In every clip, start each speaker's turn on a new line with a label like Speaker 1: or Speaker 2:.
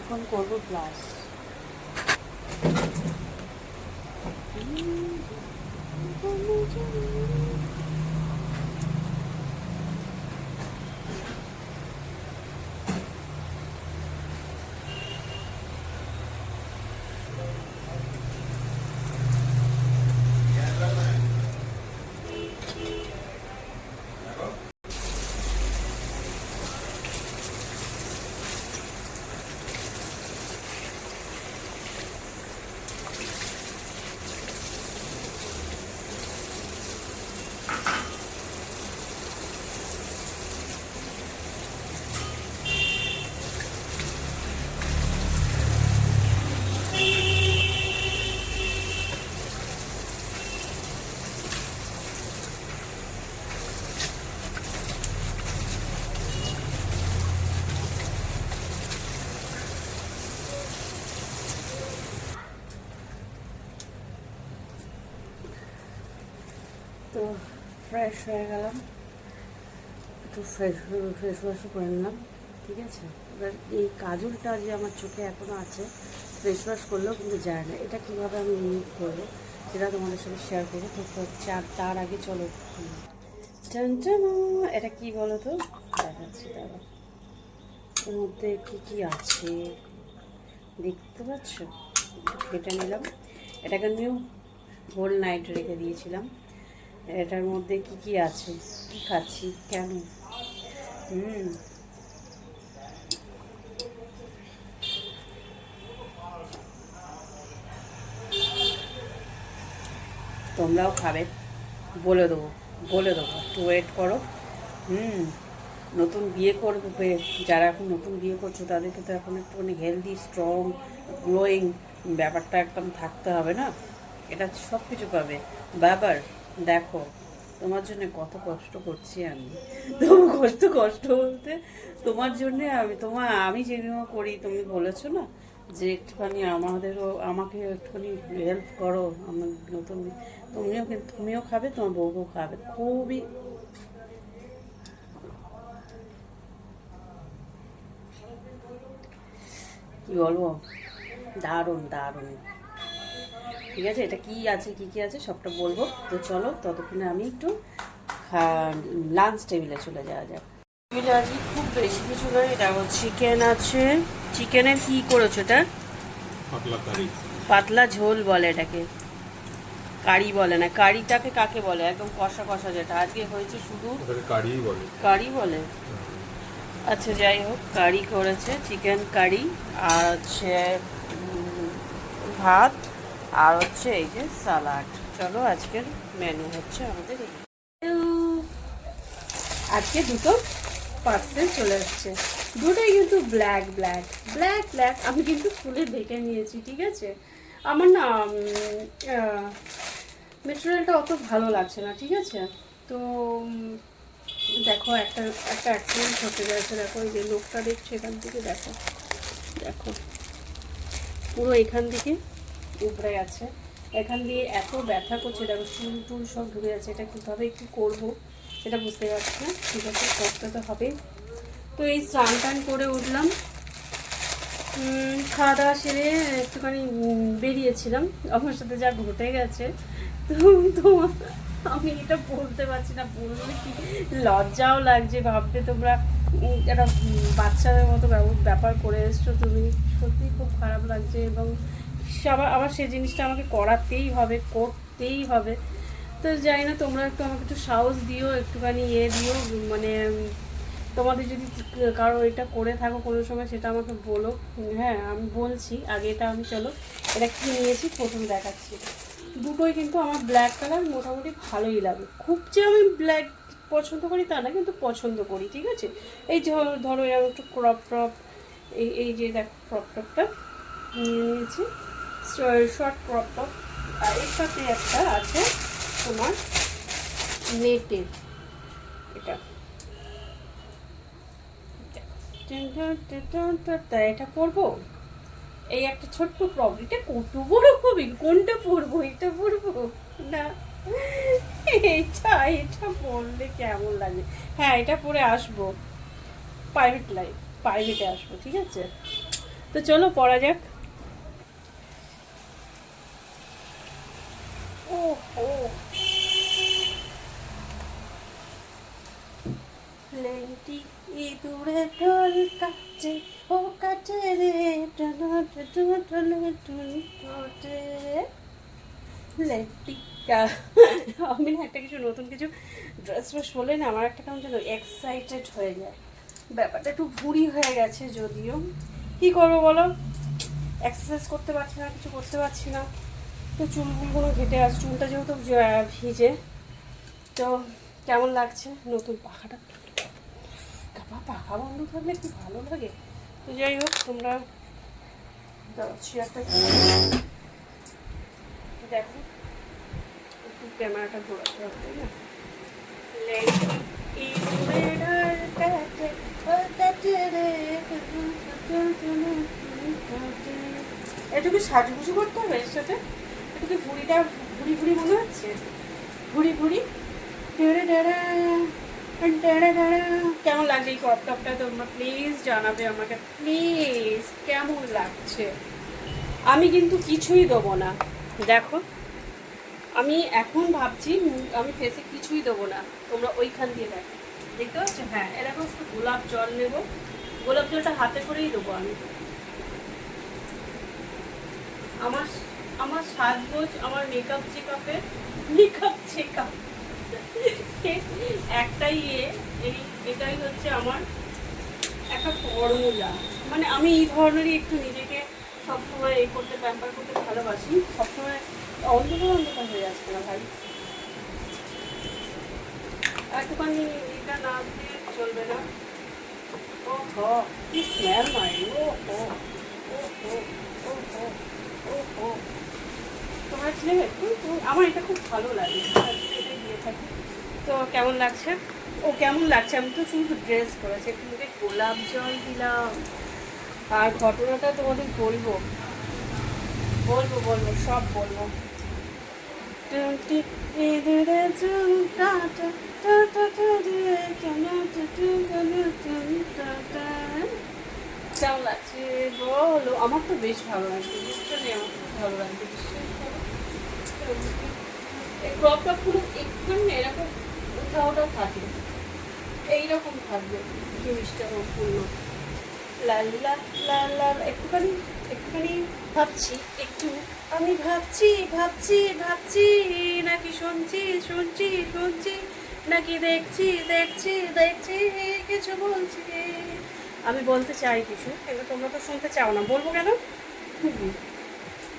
Speaker 1: এখন করবো ব্লাশ। তো ফ্রেশ হয়ে গেলাম, একটু ফেস ওয়াশও করে নিলাম, ঠিক আছে। এবার এই কাজলটা যে আমার চোখে এখনও আছে, ফেস ওয়াশ করলেও কিন্তু যায় না। এটা কীভাবে আমি রিমুভ করবো সেটা তোমাদের সাথে শেয়ার করবো। তো তার আগে চলো, এটা কি বলো তো, দেখাচ্ছি। দাঁড়া, এর মধ্যে কী কী আছে দেখতে পাচ্ছ, কেটে নিলাম। এটাকে আমিও হোল নাইট রেখে দিয়েছিলাম। এটার মধ্যে কি কি আছে, কি খাচ্ছি, কেন, তোমরাও খাবে, বলে দেবো একটু ওয়েট করো। নতুন বিয়ে করবে যারা, এখন নতুন বিয়ে করছো তাদেরকে তো এখন একটুখানি হেলদি, স্ট্রং, গ্লোয়িং ব্যাপারটা একদম থাকতে হবে না। এটা সব কিছু পাবে। বাবার দেখো, তোমার জন্য কত কষ্ট করছি আমি। তোমার কষ্ট বলতে তোমার জন্যে আমি যেগুলো করি, তুমি বলেছো না যে একটুখানি আমাকে একটুখানি হেল্প করো আমার নতুন। তুমিও খাবে, তোমার বউকেও খাবে। খুবই কী বলবো, দারুণ দারুণ। ঠিক আছে, এটা কি আছে কি আছে সবটা বলবো। তো চলো, ততক্ষণে আমি একটু লাঞ্চ টেবিলে চলে যাওয়া যাক। টেবিলে আজকে খুব বেশি কিছু নয়, এটা চিকেন আছে। চিকেনের কি করেছো এটা? পাতলা ঝোল বলে এটাকে, কারি বলে না। কারিটাকে কাকে বলে? একদম কষা কষা যেটা আজকে হয়েছে, শুধু কারি বলে। আচ্ছা যাই হোক, কারি করেছে, চিকেন কারি। আর হচ্ছে ভাত, আর হচ্ছে এই যে সালাড। চলো, আজকের মেনু হচ্ছে আমাদের এই। আজকে দুটো পার্সেল চলে এসছে, দুটোই কিন্তু ব্ল্যাক ব্ল্যাক ব্ল্যাক ব্ল্যাক। আমি কিন্তু ফুলে ঢেকে নিয়েছি, ঠিক আছে। আমার না মেটেরিয়ালটা অত ভালো লাগছে না, ঠিক আছে। তো দেখো, একটা অ্যাক্সিডেন্ট হতে গেছে। দেখো, এই যে লোকটা দেখছো এখান থেকে, দেখো দেখো পুরো এখান থেকে উপরে আছে, এখান দিয়ে এত ব্যথা করছে। দেখো, চুল টুল সব ঢুকে যাচ্ছে। এটা কীভাবে কী করবো সেটা বুঝতে পারছি না। ঠিক আছে, করতে তো হবে। তো এই স্নান টান করে উঠলাম, খাওয়া দাওয়া সেরে একটুখানি বেরিয়েছিলাম। আমার সাথে যা ঘটে গেছে, তো আমি এটা বলতে পারছি না, বললে কি লজ্জাও লাগছে ভাবতে। তোমরা একটা বাচ্চাদের মতো ব্যাপার করে এসছো তুমি, সত্যি খুব খারাপ লাগছে। এবং আবার সেই জিনিসটা আমাকে করতেই হবে। তো জানি না, তোমরা আমাকে একটু সাহস দিও, একটুখানি দিও, মানে তোমাদের যদি কারো এটা করে থাকো কোনো সময়, সেটা আমাকে বলো। হ্যাঁ, আমি বলছি আগে। চলো, এটা কি নিয়েছি প্রথম দেখাচ্ছি। দুটোই কিন্তু আমার ব্ল্যাক কালার মোটামুটি ভালোই লাগে। খুব যে আমি ব্ল্যাক পছন্দ করি তা না, কিন্তু পছন্দ করি, ঠিক আছে। এই যে ধরো এরকম একটু ক্রপ টপ, এই যে দেখো ক্রপ টপটা নিয়েছি, শর্ট ক্রপ টপ। আর এর সাথে একটা আছে তোমার নেটের, এটা পরবো। এই একটা ছোট্ট ফ্রক, এটা কত বড় হবে, কোনটা পরবো? এটা পরবো না এটা পরলে কেমন লাগে? হ্যাঁ, এটা পরে আসবো প্রাইভেটে আসবো, ঠিক আছে। তো চলো পড়া যাক। ও ও লেন্টি ইঁদুরে ঢোল কাটে, ও কাটে রে টনা টনা টনা টনা লেন্টি। আমি না একটা কিছু নতুন কিছু ড্রেস ফ্রেস বলে না আমার একটা কেমন যেন এক্সাইটেড হয়ে যায়। ব্যাপারটা একটু ভুঁড়ি হয়ে গেছে, যদিও কি করবো বলো, এক্সারসাইজ করতে পারছি না, কিছু করতে পারছি না। তো চুলগুলো ঘেটে আছে, চুলটা যেহেতু ভিজে। তো কেমন লাগছে নতুন পাখাটা, পাখা বন্ধ থাকলে কি ভালো লাগে। তো যাই হোক, তোমরা চেয়ারটা দেখো, একটু ক্যামেরাটা ঘোরাতে হবে, তাই না? এটুকু সাজুগুজু করতে হবে এর সাথে, এটুকু ভুড়িটা ভুড়ি ভুড়ি মনে হচ্ছে, ভুড়ি ভুড়ি। কেমন লাগছে এই ক্রপ টপটা, তোমরা প্লিজ জানাবে আমাকে, প্লিজ কেমন লাগছে। আমি কিন্তু কিছুই দেবো না, দেখো আমি এখন ভাবছি আমি ফেসে কিছুই দেবো না, তোমরা ওইখান দিয়ে দেখো, দেখতে পাচ্ছ? হ্যাঁ, এরকম একটু গোলাপ জল নেবো, গোলাপ জলটা হাতে করেই দেবো আমি। আমার আমার সাজগোজ, আমার মেকআপ চেকআপ একটাই এটাই হচ্ছে আমার একটা ফর্মুলা। মানে আমি এই ধরনেরই একটু নিজেকে সবসময় করতে, প্যাম্পার করতে ভালোবাসি। সবসময় অন্ধকার হয়ে যাচ্ছে না ভাই, একটুখানি এটা না দিয়ে চলবে না। ও হো, কি স্মেল মারি, ও হো ও হো ও হো ও হো। তোমার ছেলে আমার এটা খুব ভালো লাগে, এটাই দিয়ে থাকি। তো কেমন লাগছে, ও কেমন লাগছে, আমি তো শুধু ড্রেস করেছি, একটু মুখে গোলাপ জল দিলাম। আর ঘটনাটা তোমাদের বলবো সব বলবো। কেমন লাগছে বলো? আমার তো বেশ ভালো লাগছে, ভীষণই আমার খুব ভালো লাগছে। এই ক্রপ টপগুলো একটুখানি এরকম উঠা থাকে, এইরকম থাকবে জিনিসটা সম্পূর্ণ। লাল লাল লাল লাল একটুখানি আমি ভাবছি নাকি শুনছি নাকি দেখছি কিছু বলছি। আমি বলতে চাই কিছু, কিন্তু তোমরা তো শুনতে চাও না। বলবো কেন?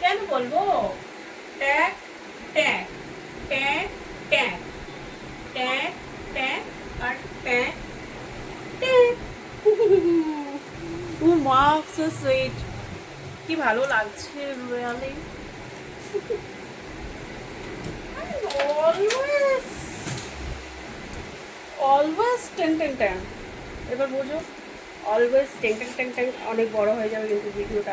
Speaker 1: কেন বলবো? ট্যাক ট্যাক ট্যাক ট্যাক ট্যাক ট্যাক আর ট্যাক ট্যাক। ও মা, সো সুইট, কি ভালো লাগছে রিয়েলি। Always ten. এবার বোঝো, অলওয়েজ টেন অনেক বড় হয়ে যাবে কিন্তু ভিডিওটা।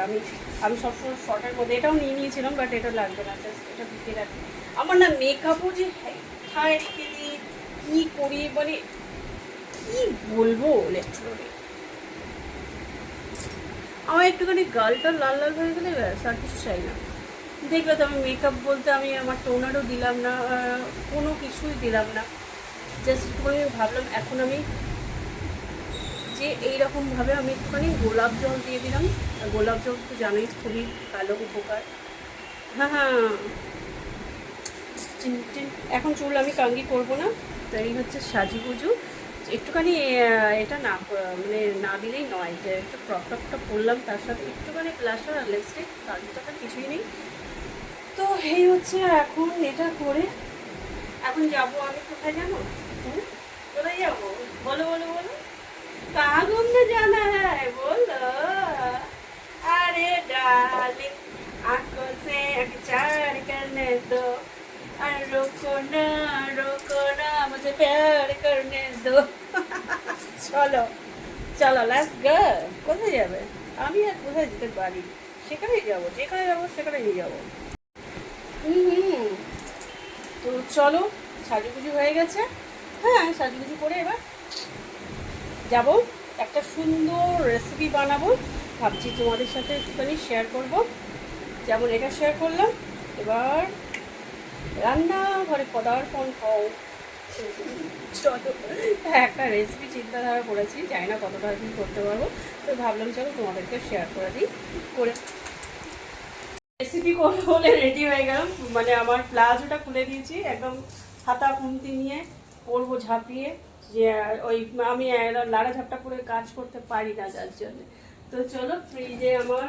Speaker 1: আমি সবসময় শর্টের মধ্যে এটাও নিয়ে নিয়েছিলাম, বাট এটা লাগবে না, জাস্ট এটা ঢুকিয়ে রাখি। আমার না মেকআপও যে কোথায় রেখে দিই, কী করি, মানে কী বলবো লেট্রোলি। আমার একটুখানি গালটা লাল লাল হয়ে গেলে ব্যাস, আর কিছু চাই না। দেখবে তো আমি মেকআপ বলতে আমি আমার টোনারও দিলাম না, কোনো কিছুই দিলাম না, জাস্ট একটুখানি ভাবলাম এখন আমি যে এইরকমভাবে আমি একটুখানি গোলাপ জল দিয়ে দিলাম। গোলাপ জল তো জানোই খুবই ভালো উপকার। হ্যাঁ, এখন চুল আমি কাঙ্গি করবো না, তো এই হচ্ছে সাজুগুজু। একটুখানি এটা না মানে না দিলেই নয়, যে একটু ক্রপ টপটা পরলাম, তার সাথে একটুখানি ব্লাশার আর লিপস্টিক, তার ভিতরে কিছুই নেই। তো এই হচ্ছে এখন এটা করে এখন যাবো আমি কোথায় জানো? কোথায় যাবো বলো? कहाँ घूमने जाना है बोलो? अरे डार्लिंग, आंखों से अचार करने दो, रोको ना मुझे प्यार करने दो। চলো লেটস গো। কোথায় যাবে? আমি আর কোথায় যেতে পারি, সেখানেই যাবো, যেখানে যাবো সেখানে নিয়ে যাবো। তো চলো, সাজুগুজু হয়ে গেছে। হ্যাঁ, সাজুগুজু করে এবার যাব একটা সুন্দর রেসিপি বানাবো, ভাবছি তোমাদের সাথে একটুখানি শেয়ার করব, যেমন এটা শেয়ার করলাম। এবার রান্নাঘরে পদার্পণ হও। চলো, একটা রেসিপি চিন্তাধারা করেছি, জানি না কতটা কি করতে পারবো, তো ভাবলাম চলো তোমাদেরকে শেয়ার করে দিই। করে রেসিপি করবো বলে রেডি হয়ে গেলাম, মানে আমার প্লাজোটা খুলে দিয়েছি, একদম হাতা খুন্তি নিয়ে পরবো ঝাঁপিয়ে, যে ওই আমি লাড়া ঝাপটা করে কাজ করতে পারি না যার জন্য। তো চলো, ফ্রিজে আমার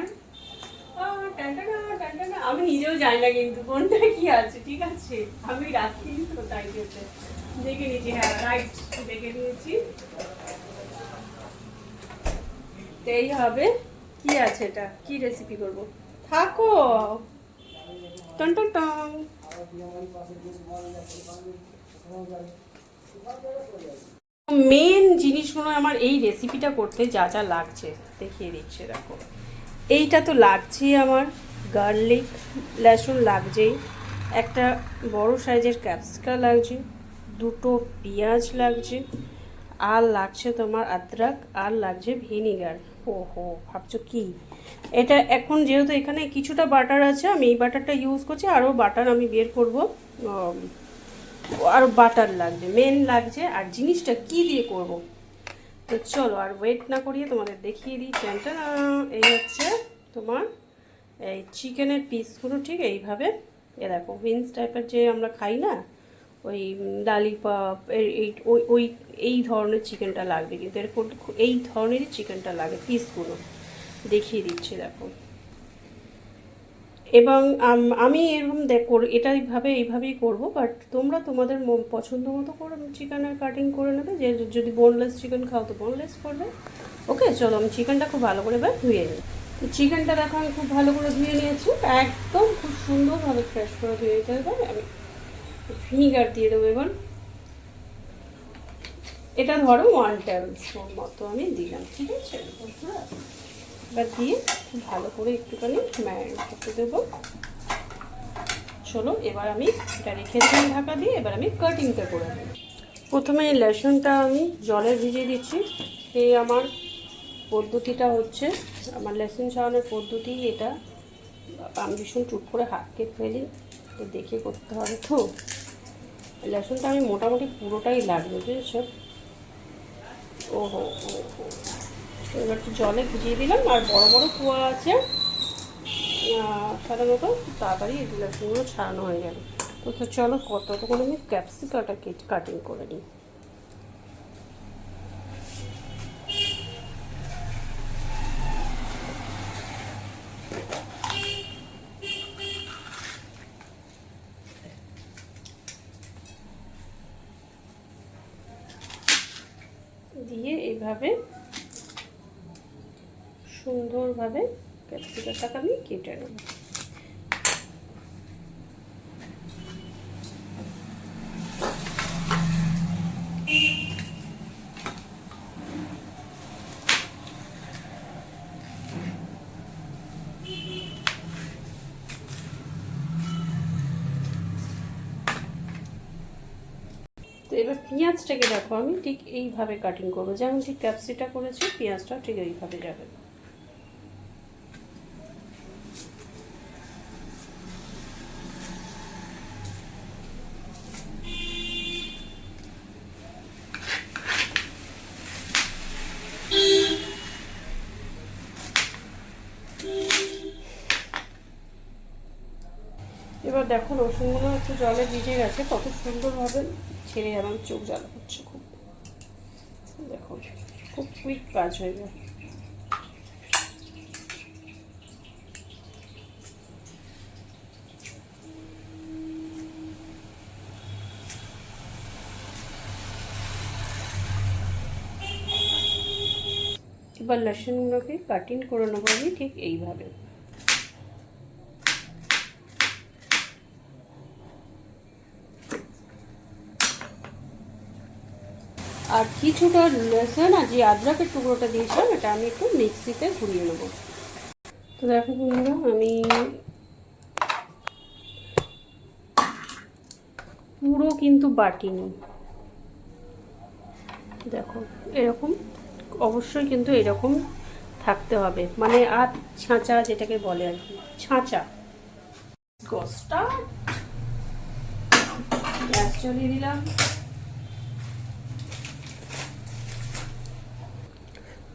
Speaker 1: আমি নিজেও জানি না কিন্তু কোনটা কি আছে, ঠিক আছে আমি রাখি তো তাই হচ্ছে দেখে নিয়েছি। হ্যাঁ রাইট, দেখে নিয়েছি। তো এই হবে, কি আছে এটা, কি রেসিপি করব, থাকো টন টন টন। মেন জিনিসগুলো আমার এই রেসিপিটা করতে যা যা লাগছে দেখিয়ে দিচ্ছে, দেখো এইটা তো লাগছেই আমার, গার্লিক লসুন লাগছেই, একটা বড় সাইজের ক্যাপসিকাম লাগছে, দুটো পেঁয়াজ লাগছে, আর লাগছে তোমার আদরক, আর লাগছে ভিনিগার। ওহো, ভাবছো কি এটা, এখন যেহেতু এখানে কিছুটা বাটার আছে আমি এই বাটারটা ইউজ করছি, আরও বাটার আমি বের করব, আরও বাটার লাগবে, মেন লাগছে। আর জিনিসটা কি দিয়ে করব, তো চলো আর ওয়েট না করিয়ে তোমাদের দেখিয়ে দিই। চ্যানটা এই হচ্ছে তোমার এই চিকেনের পিসগুলো, ঠিক এইভাবে এ দেখো উইংস টাইপের যে আমরা খাই না, ওই লালিপপ ওই এই ধরনের চিকেনটা লাগবে, কিন্তু এরকম এই ধরনেরই চিকেনটা লাগে, পিসগুলো দেখিয়ে দিচ্ছি দেখো। এবং আমি এরকম এটা এইভাবেই করবো, বাট তোমরা তোমাদের পছন্দ মতো করে চিকেনের কাটিং করে নেবে, যে যদি বোনলেস চিকেন খাও তো বোনলেস করবে। ওকে চলো, আমি চিকেনটা খুব ভালো করে এবার ধুয়ে নিই। চিকেনটা দেখো আমি খুব ভালো করে ধুয়ে নিয়েছি, একদম খুব সুন্দরভাবে ফ্রেশ করে ধুয়ে নিতে হবে। আমি ভিনিগার দিয়ে দেবো এবার, এটা ধরো 1 টেবিল স্পুন মতো আমি দিলাম, ঠিক আছে। এবার দিয়ে খুব ভালো করে একটুখানি ম্যারিনেট করতে দেবো। চলো এবার আমি এটা রেখে দিলাম ঢাকা দিয়ে, এবার আমি কাটিংটা করে দেবো। প্রথমে এই লসুনটা আমি জলে ভিজিয়ে দিচ্ছি। এই আমার পদ্ধতিটা হচ্ছে, আমার লসুন ছাড়ানোর পদ্ধতি এটা, আমি ভীষণ টুট করে হাত কেটে ফেলি, তো দেখে করতে হবে। তো লসুনটা আমি মোটামুটি পুরোটাই লাগবে, বুঝেছ। ওহো ওহো, এবার একটু জলে ভিজিয়ে দিলাম, আর বড় বড় কুয়া আছে সাধারণত তাড়াতাড়ি এই লসুনগুলো ছাড়ানো হয়ে গেল। তো চলো কতটুকু আমি ক্যাপসিকামটা কাটিং করে নিই। দিয়ে এইভাবে সুন্দরভাবে ক্যাপসিকামটাকে আমি কেটে নেব। তো এবার পেঁয়াজটাকে দেখো আমি ঠিক এইভাবে কাটিং করবো, যেমন ঠিক ক্যাপসিটা করেছি, পেঁয়াজটা ঠিক এইভাবে যাবে। এবার দেখো রসুনগুলো একটু জলে ভিজে গেছে, কত সুন্দরভাবে ছেড়ে আমার চোখ জ্বালা করছে খুব, দেখো খুব কুইক কাজ হয়ে যায়। এবার লসুনগুলোকে কাটিং করে নেবো আমি ঠিক এইভাবে। আর কিছুটা লসুন আর যে আদরকের টুকরোটা দিয়েছিলাম এটা আমি একটু মিক্সিতে ঘুরিয়ে নেবো। তো দেখো বন্ধুরা, আমি পুরো কিন্তু বাটিনি, দেখো এরকম, অবশ্যই কিন্তু এরকম থাকতে হবে, মানে আধ ছাঁচা যেটাকে বলে আর কি, ছাঁচা। গোসটা গ্যাস জ্বালিয়ে দিলাম।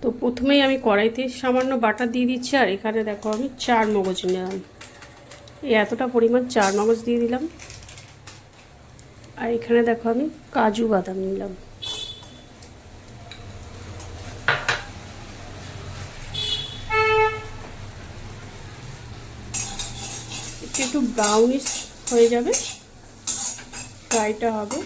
Speaker 1: তো প্রথমেই আমি কড়াইতে সামান্য বাটার দিয়ে দিচ্ছি, আর এখানে দেখো আমি 4 মগজ নিলাম, এই এতটা পরিমাণ 4 মগজ দিয়ে দিলাম। আর এখানে দেখো আমি কাজু বাদাম নিলাম। একটু ব্রাউনিশ হয়ে যাবে, ফ্রাইটা হবে।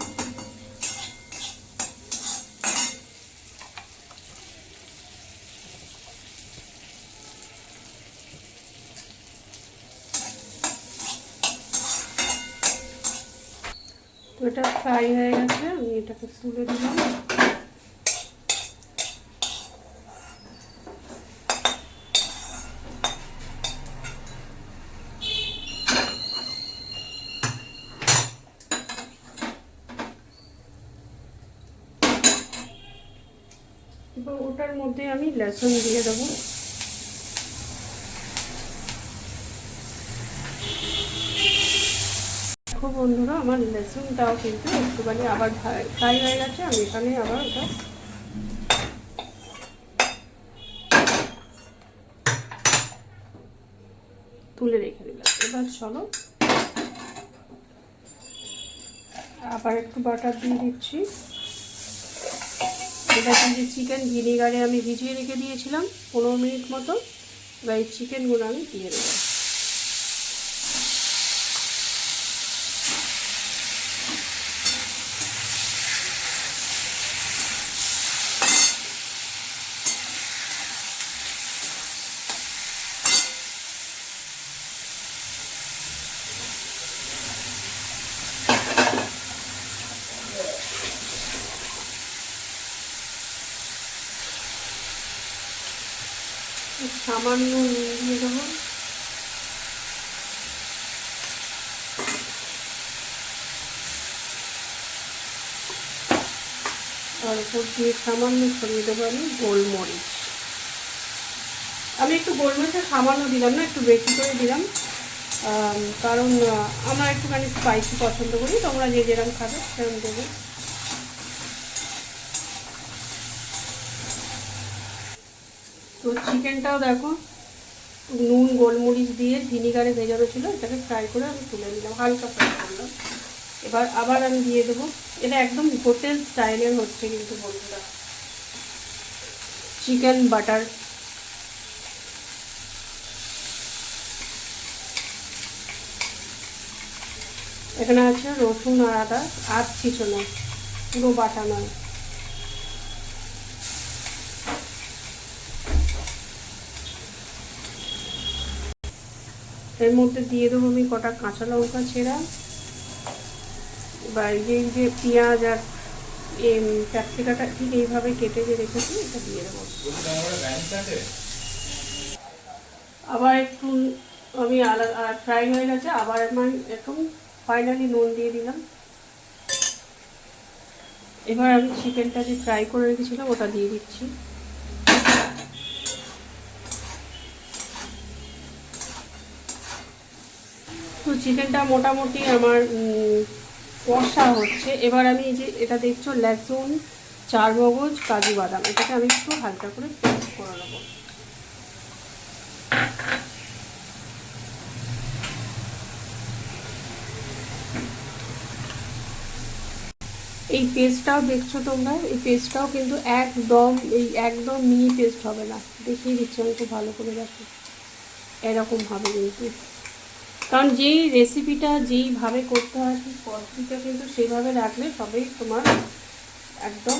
Speaker 1: তো এটা ফ্রাই হয়ে গেছে, আমি এটাকে তুলে দিলাম। এবং ওটার মধ্যে আমি লসুন দিয়ে দেবো। দেখো বন্ধুরা, আমার লসুনটাও কিন্তু একটুখানি আবার ফ্রাই হয়ে গেছে। আমি এখানে আবার ওটা তুলে রেখে দিলাম। এবার চলো আবার একটু বাটার দিয়ে দিচ্ছি। এটা কিন্তু চিকেন ভিনিগারে আমি ভিজিয়ে রেখে দিয়েছিলাম 15 মিনিট মতো। এবার এই চিকেনগুলো আমি দিয়ে দেবো। সামান্য নুন দিয়ে দেবো। আর উপর দিয়ে সামান্য ছড়িয়ে দেবো আমি গোলমরিচ। আমি একটু গোলমরিচটা সামান্য দিলাম না, একটু বেশি করে দিলাম, কারণ আমরা একটুখানি স্পাইসি পছন্দ করি। তোমরা যে যেরকম খাবে সেরকম দেবে। তো চিকেনটাও দেখো নুন গোলমরিচ দিয়ে ভিনিগারে ভেজানো ছিল, এটাকে ফ্রাই করে আমি তুলে নিলাম, হালকা ফ্রাই করলাম। এবার আবার আমি দিয়ে দেবো। এটা একদম হোটেল স্টাইলের হচ্ছে কিন্তু বন্ধুরা, চিকেন বাটার। এখানে আছে রসুন আর আদা, আধ ছিঁচো, পুরো বাটা নয়। এর মধ্যে দিয়ে দেবো আমি কটা কাঁচা লঙ্কা ছেঁড়া, বা এই যে পেঁয়াজ আর ক্যাপসিকাটা ঠিক এইভাবে কেটে যে রেখেছি এটা দিয়ে দেবো। আবার একটু আমি আলাদা ফ্রাই হয়ে গেছে, আবার আমি একটু ফাইনালি নুন দিয়ে দিলাম। এবার আমি চিকেনটা যে ফ্রাই করে রেখেছিলাম ওটা দিয়ে দিচ্ছি। তো চিকেনটা মোটামুটি আমার কষা হচ্ছে। এবার আমি এই যে এটা দেখছো লসুন, 4 মগজ, কাজু বাদাম, এটাকে আমি একটু হালকা করে পেস্ট করে নেবো। এই পেস্টটাও দেখছো তোমরা, এই পেস্টটাও কিন্তু একদম মিহি পেস্ট হবে না, দেখিয়ে দিচ্ছি আমি খুব ভালো করে। দেখো এরকম হবে কিন্তু, কারণ যেই রেসিপিটা যেইভাবে করতে হয় সেই পদ্ধতিটা কিন্তু সেইভাবে রাখলে সবই তোমার একদম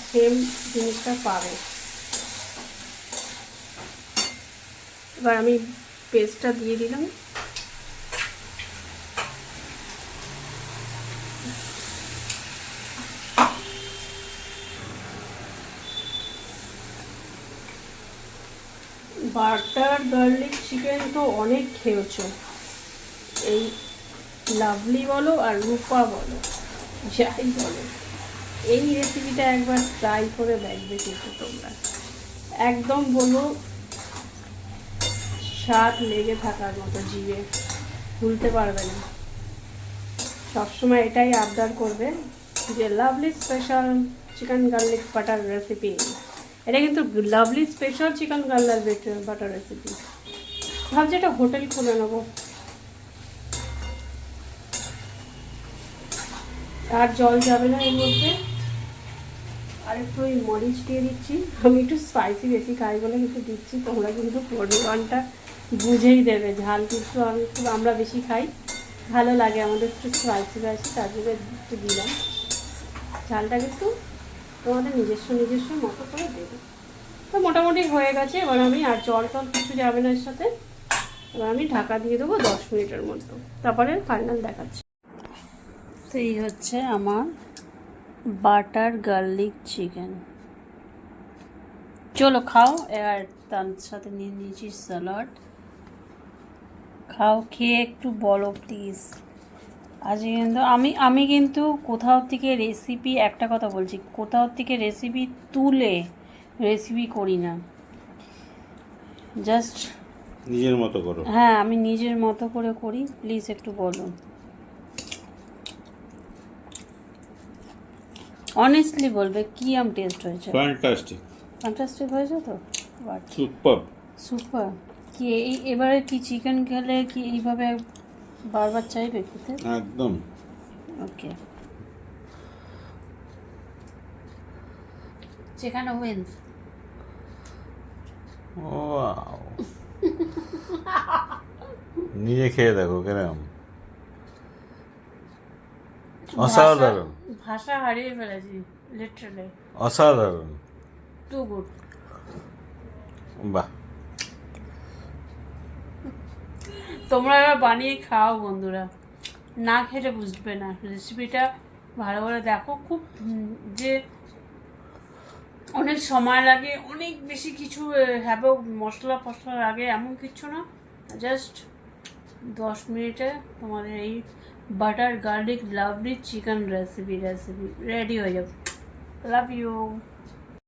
Speaker 1: সেম জিনিসটা পাবে। এবার আমি পেস্টটা দিয়ে দিলাম। বাটার গার্লিক চিকেন তো অনেক খেয়েছো, এই লাভলি বলো আর রূপা বলো, যাই বলো, এই রেসিপিটা একবার ট্রাই করে দেখবে কিন্তু তোমরা, একদম বলো স্বাদ লেগে থাকার মতো, জিভে ভুলতে পারবে না। সবসময় এটাই আবদার করবে যে lovely special chicken garlic butter recipe. এটা কিন্তু lovely special chicken garlic butter recipe. ভাবছি এটা হোটেল খুলে নেবো। আর জল যাবে না এর মধ্যে। আর একটু ওই মরিচ দিয়ে দিচ্ছি, আমি একটু স্পাইসি বেশি খাই বলে কিন্তু দিচ্ছি, তোমরা কিন্তু পরিমাণটা বুঝেই দেবে। ঝাল কিন্তু আমরা বেশি খাই, ভালো লাগে আমাদের একটু স্পাইসি স্পাইসি, তার জন্য একটু দিলাম। ঝালটা কিন্তু তোমাদের নিজস্ব মতো করে দেবে। তো মোটামুটি হয়ে গেছে। এবার আমি আর জল টল কিছু যাবে না এর সাথে। এবার আমি ঢাকা দিয়ে দেবো 10 মিনিটের মতো, তারপরে ফাইনাল দেখাচ্ছি। তো এই হচ্ছে আমার বাটার গার্লিক চিকেন। চলো খাও। আর তার সাথে নিয়ে নিয়েছি স্যালাড। খাও, খেয়ে একটু বলো প্লিজ। আজকে কিন্তু আমি কিন্তু কোথাও থেকে রেসিপি, একটা কথা বলছি, কোথাও থেকে রেসিপি তুলে রেসিপি করি না, জাস্ট
Speaker 2: নিজের মতো করো।
Speaker 1: হ্যাঁ, আমি নিজের মতো করে করি। প্লিজ একটু বলো। অনেস্টলি বলবে কি টেস্ট হয়েছে।
Speaker 2: ফ্যান্টাস্টিক।
Speaker 1: ফ্যান্টাস্টিক হয়েছে তো? But
Speaker 2: super.
Speaker 1: সুপার। কি এবারে কি চিকেন খেলে কি এইভাবে বারবার চাইবে খেতে?
Speaker 2: একদম।
Speaker 1: ওকে, চিকেন উইন্স।
Speaker 2: ওয়াও। নিজে খেয়ে দেখো কেরম অসাধারণ।
Speaker 1: ভাষা হারিয়ে ফেলেছি লিটারালি।
Speaker 2: অসাধারণ।
Speaker 1: Too good.
Speaker 2: বাহ।
Speaker 1: তোমরা এবার বানিয়ে খাও বন্ধুরা, না খেলে বুঝবে না। রেসিপিটা ভালো করে দেখো। খুব যে অনেক সময় লাগে, অনেক বেশি কিছু হ্যাবো মশলা ফসলা লাগে এমন কিছু না। জাস্ট 10 মিনিটে তোমাদের এই butter garlic lovely chicken recipe ready হয়ে যাবে। Love you.